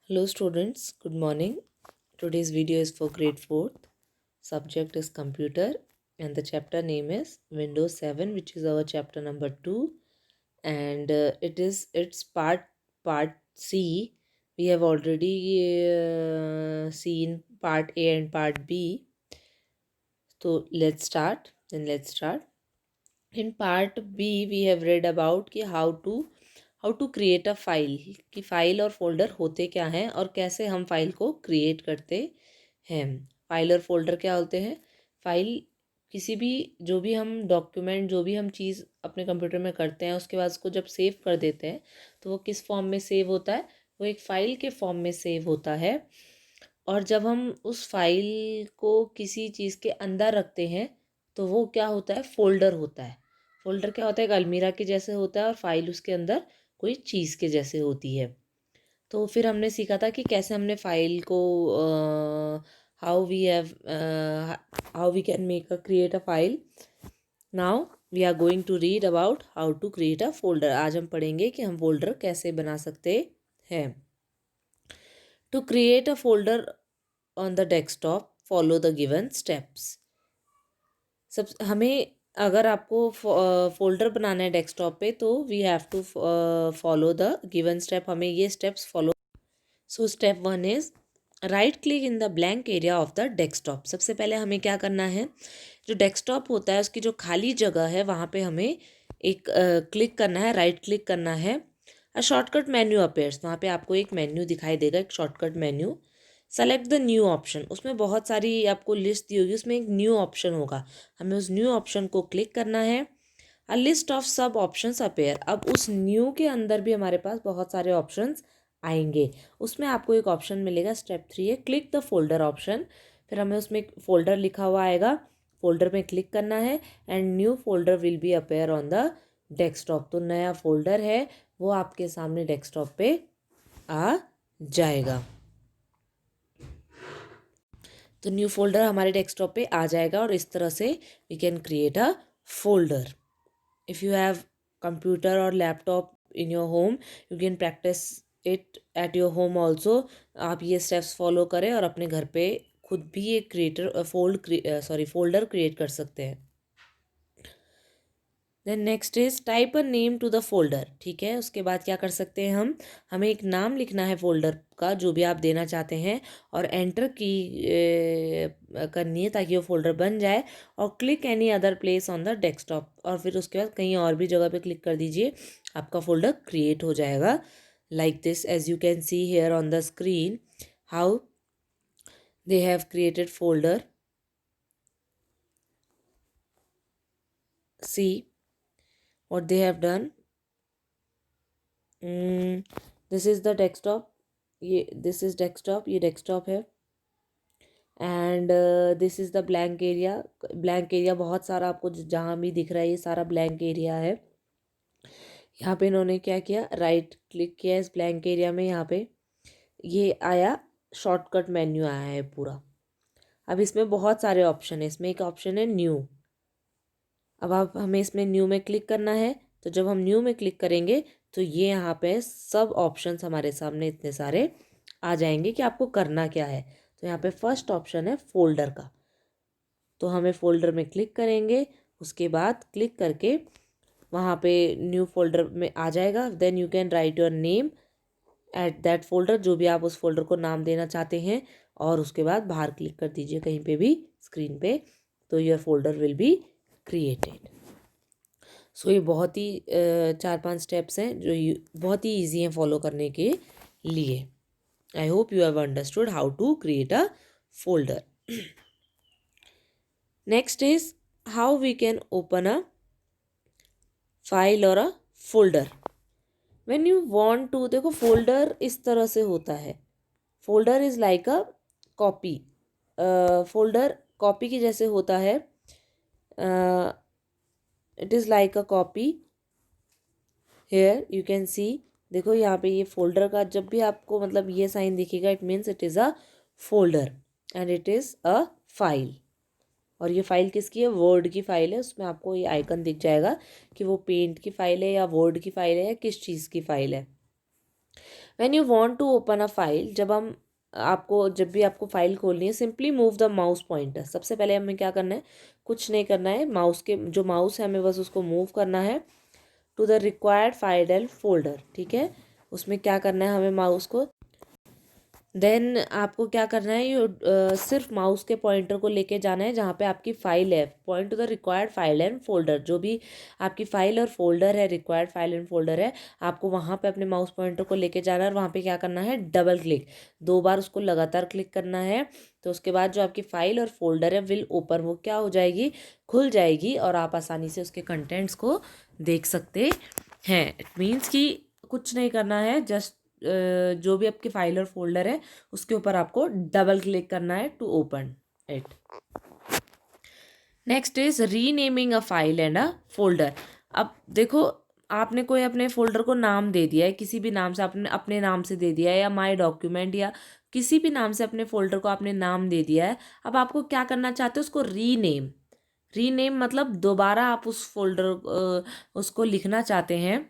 Hello students, good morning. Today's video is for grade 4th. Subject is computer and the chapter name is Windows 7, which is our chapter number 2, and it's part C. We have already seen part A and part B. So let's start. In part B we have read about कि how to create a file, कि file और folder होते क्या हैं और कैसे हम file को क्रिएट करते हैं। फाइल और फोल्डर क्या होते हैं? फाइल किसी भी जो भी हम डॉक्यूमेंट जो भी हम चीज़ अपने कंप्यूटर में करते हैं उसके बाद उसको जब सेव कर देते हैं तो वो किस फॉर्म में सेव होता है? वो एक फ़ाइल के फॉर्म में सेव होता है। और जब हम उस फाइल को किसी चीज़ के अंदर रखते हैं तो वो क्या होता है? फोल्डर होता है। फोल्डर क्या होता है? एक अलमीरा के जैसे होता है और फाइल उसके अंदर कोई चीज़ के जैसे होती है। तो फिर हमने सीखा था कि कैसे हमने फाइल को how we can make a create a file. Now we are going to read about how to create a folder. आज हम पढ़ेंगे कि हम फोल्डर कैसे बना सकते हैं। To create a folder on the desktop follow the given steps. सब हमें अगर आपको फोल्डर बनाना है डेस्कटॉप पे तो we have to follow the given step. हमें ये steps follow. So step 1 is right click in the blank area of the desktop. सबसे पहले हमें क्या करना है? जो डेस्कटॉप होता है उसकी जो खाली जगह है वहाँ पे हमें एक क्लिक करना है, राइट क्लिक करना है। अ शॉर्टकट मेन्यू अपेयर्स, वहाँ पे आपको एक मेन्यू दिखाई देगा, एक shortcut menu. Select the new option, उसमें बहुत सारी आपको लिस्ट दी होगी, उसमें एक न्यू ऑप्शन होगा, हमें उस न्यू ऑप्शन को क्लिक करना है। अ लिस्ट ऑफ सब ऑप्शंस अपेयर, अब उस न्यू के अंदर भी हमारे पास बहुत सारे ऑप्शंस आएंगे। उसमें आपको एक ऑप्शन मिलेगा, स्टेप 3 है क्लिक द फोल्डर ऑप्शन। फिर हमें उसमें एक फोल्डर लिखा हुआ आएगा, फोल्डर में क्लिक करना है and new folder will B appear on the desktop. तो नया फोल्डर है वो आपके सामने डेस्कटॉप पे आ जाएगा। तो न्यू फोल्डर हमारे डेस्कटॉप पे आ जाएगा और इस तरह से we can create a folder. If you have computer और laptop in your home you can practice it at your home also. आप ये स्टेप्स फॉलो करें और अपने घर पे खुद भी एक फोल्डर क्रिएट कर सकते हैं। Then next is type a name to the folder. ठीक है, उसके बाद क्या कर सकते हैं हमें एक नाम लिखना है फोल्डर का जो भी आप देना चाहते हैं और एंटर की करनी है ताकि वो फोल्डर बन जाए। और click any other place on the desktop, और फिर उसके बाद कहीं और भी जगह पे क्लिक कर दीजिए, आपका फोल्डर क्रिएट हो जाएगा। Like this as you can see here on the screen how they have created folder. See what they have done. This is the desktop, ये दिस इज़ डेस्कटॉप, ये डेस्कटॉप है। And this is the blank area. Blank area बहुत सारा आपको जहाँ भी दिख रहा है ये सारा ब्लैंक एरिया है। यहाँ पे इन्होंने क्या किया, राइट क्लिक किया इस ब्लैंक एरिया में, यहाँ पे ये आया शॉर्टकट मेन्यू आया है पूरा। अब इसमें बहुत सारे ऑप्शन है, इसमें एक ऑप्शन है न्यू। अब आप हमें इसमें न्यू में क्लिक करना है, तो जब हम न्यू में क्लिक करेंगे तो ये यहाँ पे सब ऑप्शंस हमारे सामने इतने सारे आ जाएंगे कि आपको करना क्या है। तो यहाँ पे फर्स्ट ऑप्शन है फोल्डर का, तो हमें फोल्डर में क्लिक करेंगे, उसके बाद क्लिक करके वहाँ पे न्यू फोल्डर में आ जाएगा। Then you can write your name at that folder, जो भी आप उस फोल्डर को नाम देना चाहते हैं, और उसके बाद बाहर क्लिक कर दीजिए कहीं पे भी स्क्रीन पे, तो your folder will be created. So ये बहुत ही 4-5 स्टेप्स हैं जो बहुत ही ईजी हैं फॉलो करने के लिए। I hope you have understood how to create a folder. Next is how we can open a file और a folder when you want to. देखो फोल्डर इस तरह से होता है, folder is like a copy. Folder copy की जैसे होता है, it is like a copy. Here you can see, देखो यहाँ पे ये फोल्डर का जब भी आपको मतलब ये साइन दिखेगा it means it is a folder and it is a file. और ये फाइल किसकी है? वर्ड की फाइल है। उसमें आपको ये आइकन दिख जाएगा कि वो पेंट की फाइल है या वर्ड की फाइल है या किस चीज़ की फाइल है। When you want to open a file, जब भी आपको फाइल खोलनी है, simply move the mouse pointer. सबसे पहले हमें क्या करना है, कुछ नहीं करना है, माउस है हमें बस उसको मूव करना है to the required file and folder. ठीक है, उसमें क्या करना है हमें माउस को, देन आपको क्या करना है, सिर्फ माउस के पॉइंटर को लेके जाना है जहाँ पे आपकी फाइल है, point two the required file and folder. जो भी आपकी फाइल और फोल्डर है, रिक्वायर्ड फाइल एंड फोल्डर है, आपको वहाँ पे अपने माउस पॉइंटर को लेके जाना है और वहाँ पे क्या करना है, डबल क्लिक, 2 बार उसको लगातार क्लिक करना है। तो उसके बाद जो आपकी फाइल और फोल्डर है विल ओपन, वो क्या हो जाएगी, खुल जाएगी और आप आसानी से उसके कंटेंट्स को देख सकते हैं। इट मीन्स कि कुछ नहीं करना है, जस्ट जो भी आपकी फाइल और फोल्डर है उसके ऊपर आपको डबल क्लिक करना है to open it. Next is renaming a file and a folder. अब देखो, आपने कोई अपने फोल्डर को नाम दे दिया है, किसी भी नाम से, आपने अपने नाम से दे दिया है, या माई डॉक्यूमेंट या किसी भी नाम से अपने फोल्डर को आपने नाम दे दिया है। अब आपको क्या करना चाहते हो, उसको रीनेम। रीनेम मतलब दोबारा आप उस फोल्डर उसको लिखना चाहते हैं।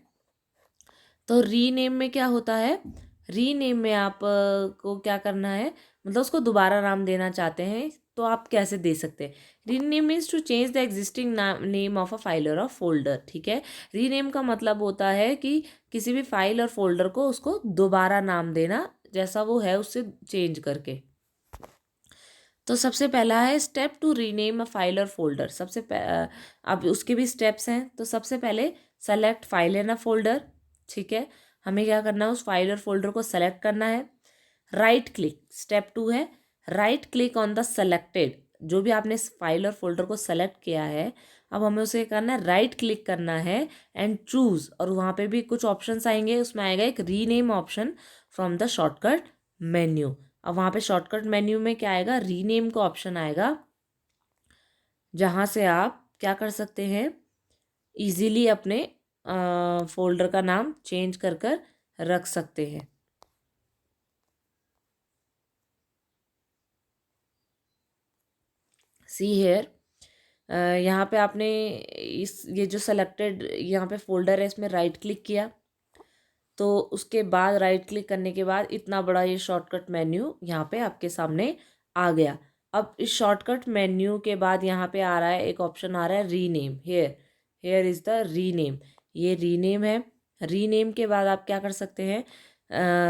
तो रीनेम में क्या होता है, रीनेम में आप को क्या करना है, मतलब उसको दोबारा नाम देना चाहते हैं, तो आप कैसे दे सकते हैं। Rename means to change the existing name of a file और अ फोल्डर। ठीक है, रीनेम का मतलब होता है कि किसी भी फाइल और फोल्डर को उसको दोबारा नाम देना, जैसा वो है उससे चेंज करके। तो सबसे पहला है step to rename a file और फोल्डर। अब उसके भी स्टेप्स हैं। तो सबसे पहले select file and a folder. ठीक है, हमें क्या करना है, उस फाइल और फोल्डर को सेलेक्ट करना है। राइट क्लिक, स्टेप 2 है right click on the selected, जो भी आपने इस फाइल और फोल्डर को सेलेक्ट किया है, अब हमें उसे करना है, राइट क्लिक करना है एंड चूज, और वहाँ पे भी कुछ ऑप्शंस आएंगे, उसमें आएगा एक rename option from the shortcut menu. अब वहाँ पे शॉर्टकट मेन्यू में क्या आएगा, रीनेम का ऑप्शन आएगा, जहाँ से आप क्या कर सकते हैं, इजीली अपने फोल्डर का नाम चेंज कर रख सकते हैं। सी हेयर, यहाँ पे आपने ये जो सेलेक्टेड यहाँ पे फोल्डर है, इसमें राइट क्लिक किया, तो उसके बाद राइट क्लिक करने के बाद इतना बड़ा ये शॉर्टकट मेन्यू यहाँ पे आपके सामने आ गया। अब इस शॉर्टकट मेन्यू के बाद यहाँ पे आ रहा है, एक ऑप्शन आ रहा है rename. Here is the rename, ये रीनेम है। रीनेम के बाद आप क्या कर सकते हैं,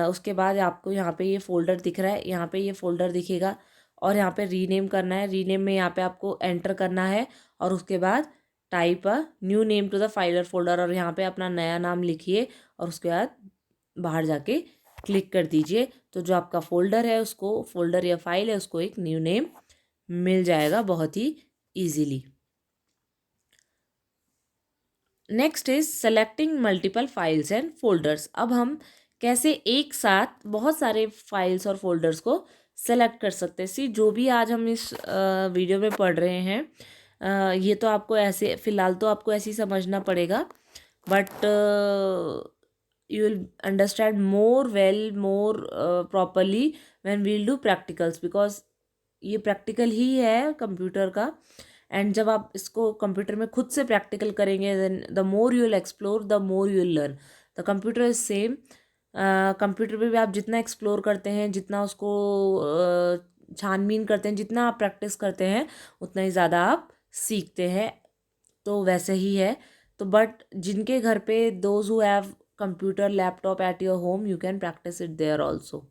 उसके बाद आपको यहाँ पे ये फोल्डर दिख रहा है, यहाँ पे ये फोल्डर दिखेगा और यहाँ पे रीनेम करना है। रीनेम में यहाँ पे आपको एंटर करना है और उसके बाद type a new name to the file और फोल्डर, और यहाँ पे अपना नया नाम लिखिए और उसके बाद बाहर जाके क्लिक कर दीजिए। तो जो आपका फोल्डर है, उसको फोल्डर या फाइल है, उसको एक न्यू नेम मिल जाएगा बहुत ही easily. Next is selecting multiple files and folders. अब हम कैसे एक साथ बहुत सारे फाइल्स और फोल्डर्स को सेलेक्ट कर सकते हैं। जो भी आज हम इस वीडियो में पढ़ रहे हैं, ये तो आपको ऐसे फ़िलहाल तो आपको ऐसे ही समझना पड़ेगा, but you will understand more properly when we'll do practicals, because ये प्रैक्टिकल ही है कंप्यूटर का। एंड जब आप इसको कंप्यूटर में खुद से प्रैक्टिकल करेंगे, then the more you will explore the more you will learn. The computer is same, computer पे भी आप जितना एक्सप्लोर करते हैं, जितना उसको छानबीन करते हैं, जितना आप प्रैक्टिस करते हैं, उतना ही ज़्यादा आप सीखते हैं। तो वैसे ही है। तो बट जिनके घर पे those who have computer laptop eight your home, you can practice it there also.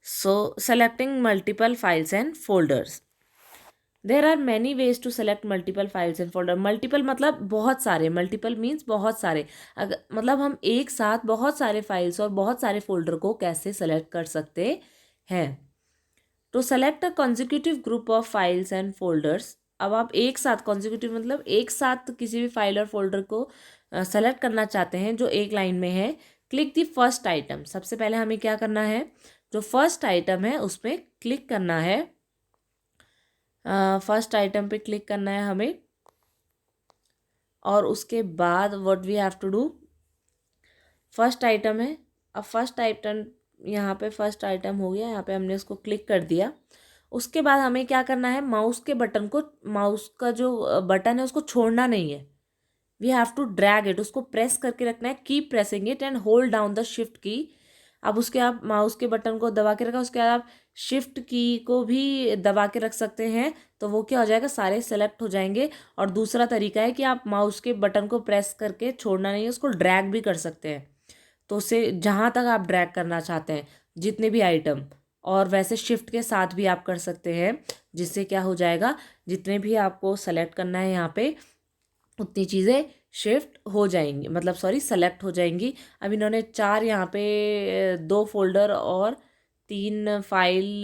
So selecting multiple files and folders, there are many ways to select multiple files and folder. Multiple मतलब बहुत सारे, multiple means बहुत सारे, अगर मतलब हम एक साथ बहुत सारे फाइल्स और बहुत सारे फोल्डर को कैसे सेलेक्ट कर सकते हैं। तो select a consecutive group of files and folders. अब आप एक साथ, कॉन्जिक्यूटिव मतलब एक साथ किसी भी फाइल और फोल्डर को सेलेक्ट करना चाहते हैं जो एक लाइन में है। क्लिक दी फर्स्ट आइटम, सबसे पहले हमें क्या करना है, जो फर्स्ट आइटम है उस पर क्लिक करना है। फर्स्ट आइटम पे क्लिक करना है हमें, और उसके बाद what we have to do, first item है। अब फर्स्ट आइटम, यहाँ पे फर्स्ट आइटम हो गया, यहाँ पे हमने उसको क्लिक कर दिया। उसके बाद हमें क्या करना है, माउस के बटन को, माउस का जो बटन है उसको छोड़ना नहीं है। We have to drag it, उसको प्रेस करके रखना है, keep pressing it and hold down the shift key. अब उसके आप माउस के बटन को दबा के रखा, उसके बाद आप शिफ्ट की को भी दबा के रख सकते हैं, तो वो क्या हो जाएगा, सारे सेलेक्ट हो जाएंगे। और दूसरा तरीका है कि आप माउस के बटन को प्रेस करके छोड़ना नहीं है, उसको ड्रैग भी कर सकते हैं, तो उससे जहाँ तक आप ड्रैग करना चाहते हैं जितने भी आइटम, और वैसे शिफ्ट के साथ भी आप कर सकते हैं, जिससे क्या हो जाएगा, जितने भी आपको सेलेक्ट करना है यहाँ पे उतनी चीज़ें शिफ्ट हो जाएंगी, मतलब सॉरी सेलेक्ट हो जाएंगी। अब इन्होंने 4 यहाँ पे 2 फोल्डर और 3 फाइल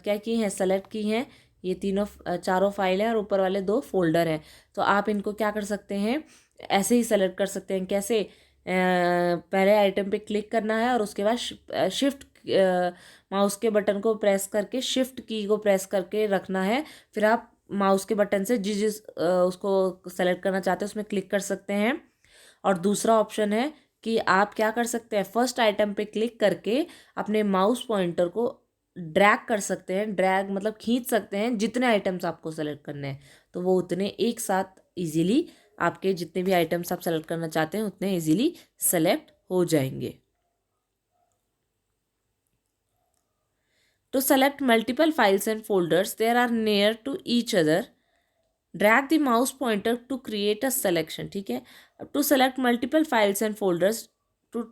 क्या की हैं, सेलेक्ट की हैं। ये तीनों चारों फाइल हैं और ऊपर वाले 2 फोल्डर हैं। तो आप इनको क्या कर सकते हैं, ऐसे ही सेलेक्ट कर सकते हैं। कैसे, पहले आइटम पे क्लिक करना है और उसके बाद शिफ्ट माउस के बटन को प्रेस करके शिफ्ट की को प्रेस करके रखना है, फिर आप माउस के बटन से जिस जिस उसको सेलेक्ट करना चाहते हैं उसमें क्लिक कर सकते हैं। और दूसरा ऑप्शन है कि आप क्या कर सकते हैं, फर्स्ट आइटम पे क्लिक करके अपने माउस पॉइंटर को ड्रैग कर सकते हैं, ड्रैग मतलब खींच सकते हैं, जितने आइटम्स आपको सेलेक्ट करने हैं तो वो उतने एक साथ इजीली, आपके जितने भी आइटम्स आप सेलेक्ट करना चाहते हैं उतने इजीली सेलेक्ट हो जाएंगे। To select multiple files and folders that are near to each other, drag the mouse pointer to create a selection. ठीक है, to select multiple files and folders to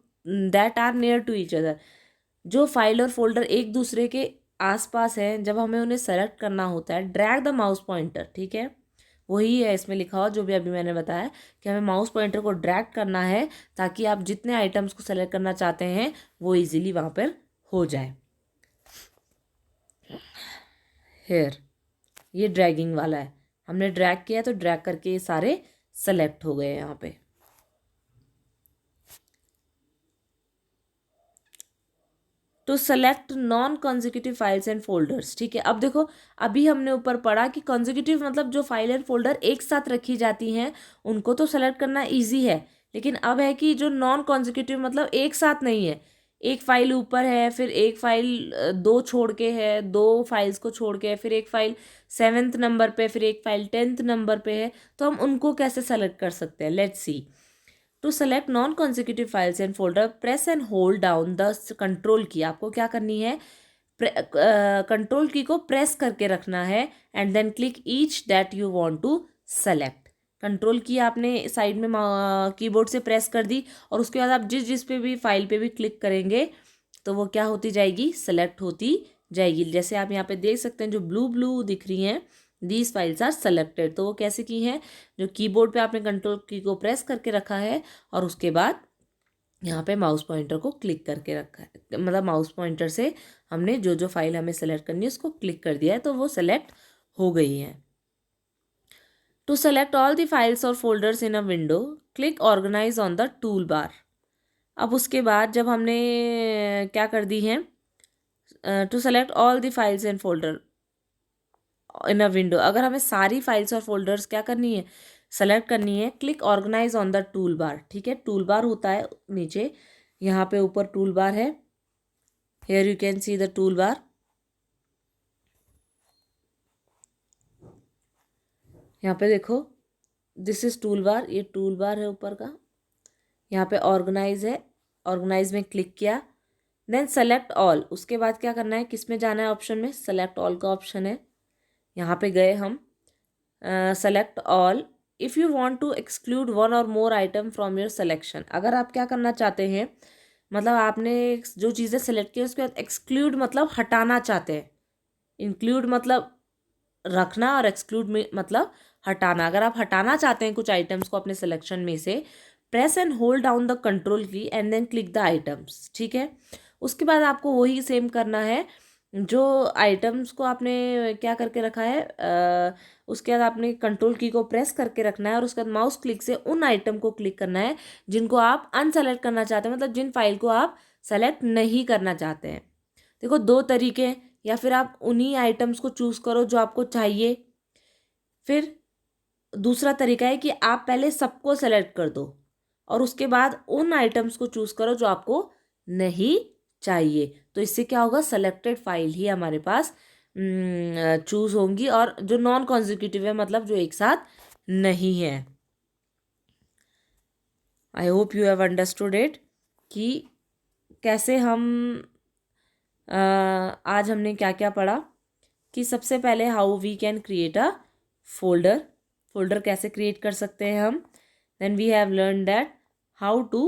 that are near to each other, जो file और folder एक दूसरे के आसपास हैं, जब हमें उन्हें सेलेक्ट करना होता है, ड्रैग द माउस पॉइंटर, ठीक है, वही है इसमें लिखा हुआ जो भी अभी मैंने बताया कि हमें माउस पॉइंटर को ड्रैग करना है ताकि आप जितने आइटम्स को सेलेक्ट करना चाहते हैं वो इजीली वहाँ पर हो जाए। हेयर, ये ड्रैगिंग वाला है, हमने ड्रैग किया तो ड्रैग करके ये सारे सेलेक्ट हो गए यहाँ पे। To select non consecutive files and folders, ठीक है। अब देखो, अभी हमने ऊपर पढ़ा कि कॉन्जिक्यूटिव मतलब जो फाइल एंड फोल्डर एक साथ रखी जाती हैं उनको तो सेलेक्ट करना ईजी है, लेकिन अब है कि जो नॉन कॉन्जिक्यूटिव मतलब एक साथ नहीं है, एक फाइल ऊपर है, फिर एक फाइल 2 छोड़ के है, 2 फाइल्स को छोड़ के है, फिर एक फाइल 7th नंबर पे, फिर एक फाइल 10th नंबर पे है, तो हम उनको कैसे सेलेक्ट कर सकते हैं, let's see. To select non consecutive files and folder, press and hold down the control key. आपको क्या करनी है, कंट्रोल की को प्रेस करके रखना है and then click each that you want to select. Control key आपने साइड में कीबोर्ड से प्रेस कर दी और उसके बाद आप जिस जिस पे भी फाइल पे भी क्लिक करेंगे तो वो क्या होती जाएगी, सेलेक्ट होती जाएगी। जैसे आप यहाँ पे देख सकते हैं जो ब्लू ब्लू दिख रही हैं, दीज फाइल्स आर सेलेक्टेड, तो वो कैसे की हैं, जो कीबोर्ड पे आपने कंट्रोल की को प्रेस करके रखा है और उसके बाद यहाँ पे माउस पॉइंटर को क्लिक करके रखा है, मतलब माउस पॉइंटर से हमने जो जो फाइल हमें सेलेक्ट करनी है उसको क्लिक कर दिया है तो वो सेलेक्ट हो गई है। To select all the files और folders in a window, click organize on the tool bar. अब उसके बाद जब हमने क्या कर दी है, to select all the files and folder in a window, अगर हमें सारी फाइल्स और फोल्डर्स क्या करनी है, सेलेक्ट करनी है, click organize on the tool bar, ठीक है। टूल बार होता है नीचे, यहाँ पे ऊपर टूल बार है, here you can see the tool bar. यहाँ पे देखो, दिस इज टूल बार, ये टूल बार है ऊपर का। यहाँ पे ऑर्गेनाइज है, ऑर्गेनाइज में क्लिक किया, देन सेलेक्ट ऑल। उसके बाद क्या करना है, किस में जाना है, ऑप्शन में सेलेक्ट ऑल का ऑप्शन है, यहाँ पे गए हम, select all. If you want to exclude one or more item from your selection, अगर आप क्या करना चाहते हैं, मतलब आपने जो चीज़ें सेलेक्ट की उसके बाद एक्सक्लूड मतलब हटाना चाहते हैं, इंक्लूड मतलब रखना और एक्सक्लूड में मतलब हटाना। अगर आप हटाना चाहते हैं कुछ आइटम्स को अपने सिलेक्शन में से, press and hold down the control key and then click the items, ठीक है। उसके बाद आपको वही सेम करना है, जो आइटम्स को आपने क्या करके रखा है, उसके बाद आपने कंट्रोल की को प्रेस करके रखना है और उसके बाद माउस क्लिक से उन आइटम को क्लिक करना है जिनको आप अनसेलेक्ट करना चाहते हैं, मतलब जिन फाइल को आप सेलेक्ट नहीं करना चाहते हैं। देखो 2 तरीके हैं, या फिर आप उन्हीं आइटम्स को चूज़ करो जो आपको चाहिए, फिर दूसरा तरीका है कि आप पहले सबको सेलेक्ट कर दो और उसके बाद उन आइटम्स को चूज़ करो जो आपको नहीं चाहिए, तो इससे क्या होगा, सेलेक्टेड फाइल ही हमारे पास चूज़ होंगी और जो नॉन कॉन्जिक्यूटिव है मतलब जो एक साथ नहीं है। आई hope you have understood it कि कैसे हम आज हमने क्या क्या पढ़ा कि सबसे पहले how we can create a folder, folder कैसे क्रिएट कर सकते हैं हम. Then we have learn that how to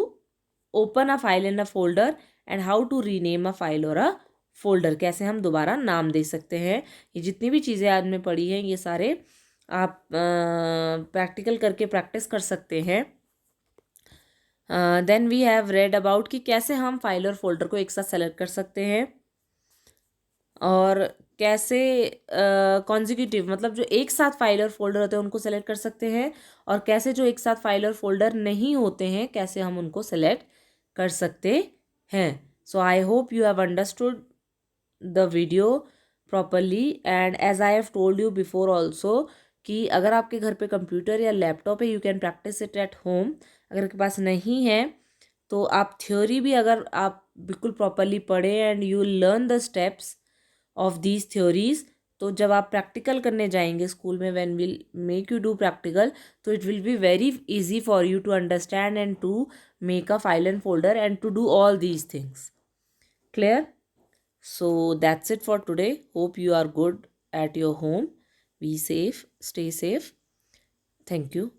open a file in a folder and how to rename a file और अ फोल्डर, कैसे हम दोबारा नाम दे सकते हैं. ये जितनी भी चीज़ें आज में पढ़ी हैं ये सारे आप प्रैक्टिकल करके प्रैक्टिस कर सकते हैं. Then we have read about कि कैसे हम फाइल और फोल्डर को एक साथ सेलेक्ट कर सकते हैं और कैसे कॉन्जिक्यूटिव मतलब जो एक साथ फाइल और फोल्डर होते हैं उनको सेलेक्ट कर सकते हैं और कैसे जो एक साथ फाइल और फोल्डर नहीं होते हैं कैसे हम उनको सेलेक्ट कर सकते हैं. So I hope you have understood the video properly and as I have told you before also कि अगर आपके घर पे कंप्यूटर या लैपटॉप है you can practice it at home. अगर आपके पास नहीं है तो आप थ्योरी भी अगर आप बिल्कुल प्रॉपरली पढ़ें and you learn the steps of these theories, तो जब आप प्रैक्टिकल करने जाएंगे स्कूल में when will make you do practical तो it will be very easy for you to understand and to make a file and folder and to do all these things. Clear? So that's it for today. Hope you are good at your home. Be safe, stay safe. Thank you.